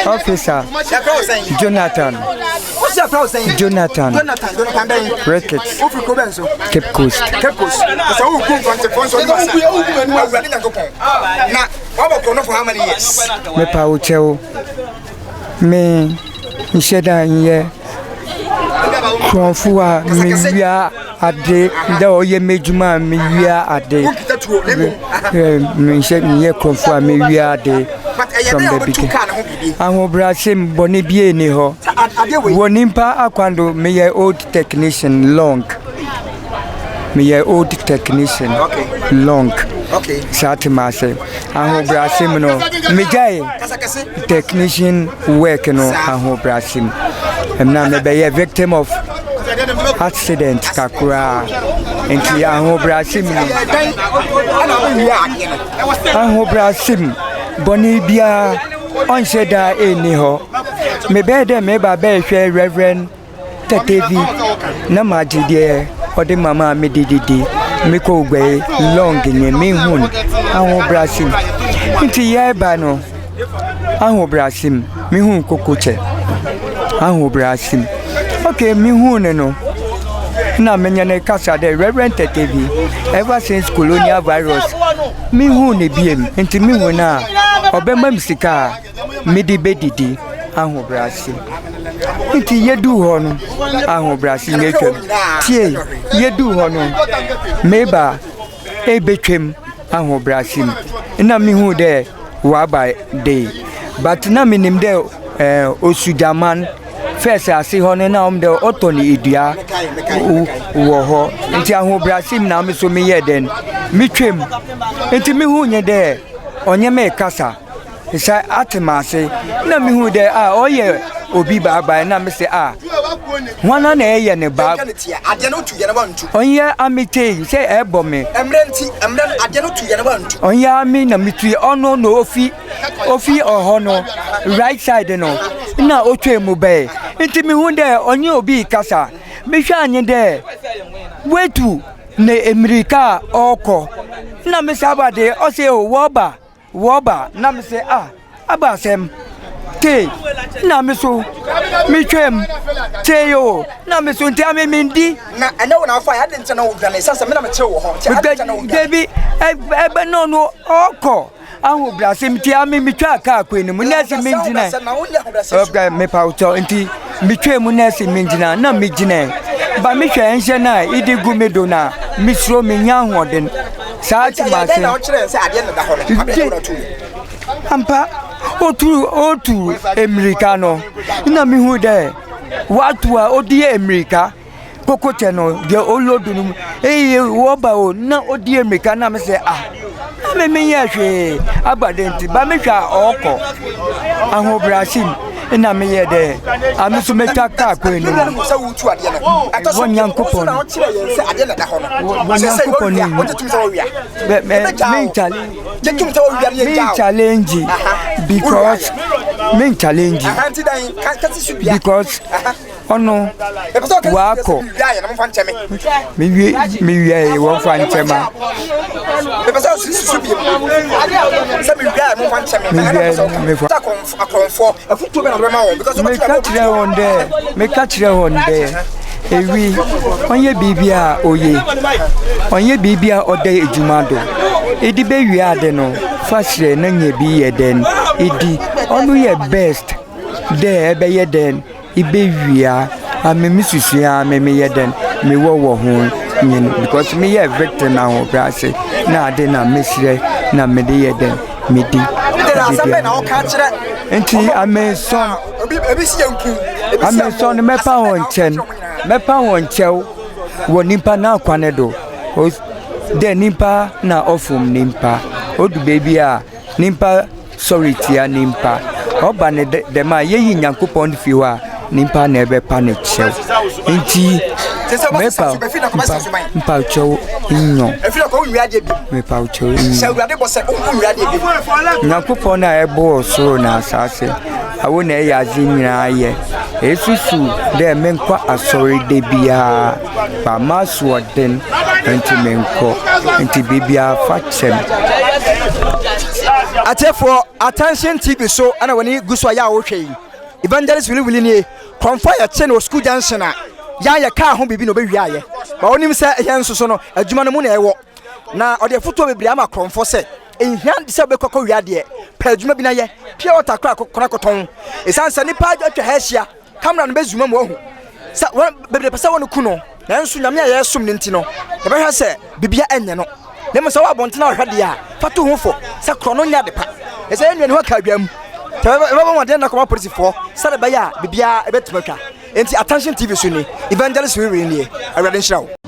Officer Jonathan. What's your problem saying? Jonathan Ricketts Cape Coast. So who come from the front of now, what about for how many years? Me paucheo me nsheda nye konfuwa me wia ade da oye mejuma me wia ade me nsheda nye konfuwa me wia ade from the beginning. Ahobrasim boni bie ni ho wonimpa akwando me ye old technician long long okay satimase ahobrasim no me jai technician work no ahobrasim na me be a victim of accident kakura enti ahobrasim ahobrasim boni bia on sheda eni ho me be de me ba be hwe reverend Tetevi na majide ode mama me dididi me ko gbe long ni me hun ahobrasim nti ye ba no ahobrasim me hun kokoche ahobrasim okay me hun no na menya na kasa de reverend Tetevi ever since colonial virus me hun ne biem nti me hun na obema msika midi bedidi ahobrasim nti yedu ho no ahobrasim metwem tie yedu ho no meba ebetwem ahobrasim na me hu de waba de but na minim de osudaman first ase ho no na de otoni edua wo ho nti ahobrasim na me so me ye den metwem nti me hu nye de onye me kasa isa atemase na me hu de oye obi baba na me se wana na eye ne ba ade no tu ye na bantu onye amite se ebo me emren ade no tu ye na bantu onye ami na mitu ono no ofi oho no right side no na otwemu be nti me hu de onye obi kasa me hwa anye de wetu ne America oko na me sabade o se woba na me se abasem ke na me so me twem teyo na me so ntia me mendi na ene wona fa ya de ntia na wo dwane sasa me na me che wo ho tia de na wo debi ebe no oko ahobrasem tia me twa aka akwenu mu na se menjina okay me pauto nti me twem na se menjina na me jina ba me hwe enhye na idigu me do na me suro me nya hoden saati ma se na o kire se ade na da ho no ampa otu americano na mi hu de watu a odi america kokote no de olodunu wo ba o na odi america na me se me ye hwe abadenti ba me hwa oko ahobrasim na me ye de amiso metaka kwenu se wutu ade na atoso wonyankopon na o kire ye se ade na da ho no wonyankopon ni o tetum se wo wia me challenge because me challenge because ono wako me wie wo fanchema me catch there ewi onye bibia oye onye bibia ode ejumado edi be wi ade no fasire na nye bi ye den edi onu ye best there ebe ye den ibe wia amemisusia me ye den me wo ho nyin because me ye victim na ho brase na ade na mesire na me de ye den me di enti ameson ameson mepa won chen wonipa na akwane do de nimpa na ofum nimpa odu baby a nimpa sorry tia nimpa oba ne de ma yeyi nyankopon fi ho a nimpa na ebe pa ne chew enti mepa chew nyo mepa chew nyankopon na ebo so na asase awo na e yazi nyina ye esusu de menkwa asori de bia ba maso den enti menko enti bibia fachem Atefo attention TV so ana wani guso ya wo hwei evangelist wili nie konfa ya che no school junction a ya ka ho bibi no be hwiaye ba onim se ehye nsoso no adwuma no mu na ewo na ode foto bebri ama konfo se ehia se be kokko hwiade pa adwuma bi na ye pia wota kra kona koton esansa ni pa atwa ha hia camera no bezuma mu ohu sa bebri pesa wonu ku no na nso nyame ya som ne ntino e be hwa se bibia enye no le mo se wa bonte na hwade a fatu ho fo se kro no nya de pa e se enwe no ka adwam Eba mo den na koma police for sare ba ya bibia e betumatwa enti attention TV so ni evangelist we nie awrade nhyirawo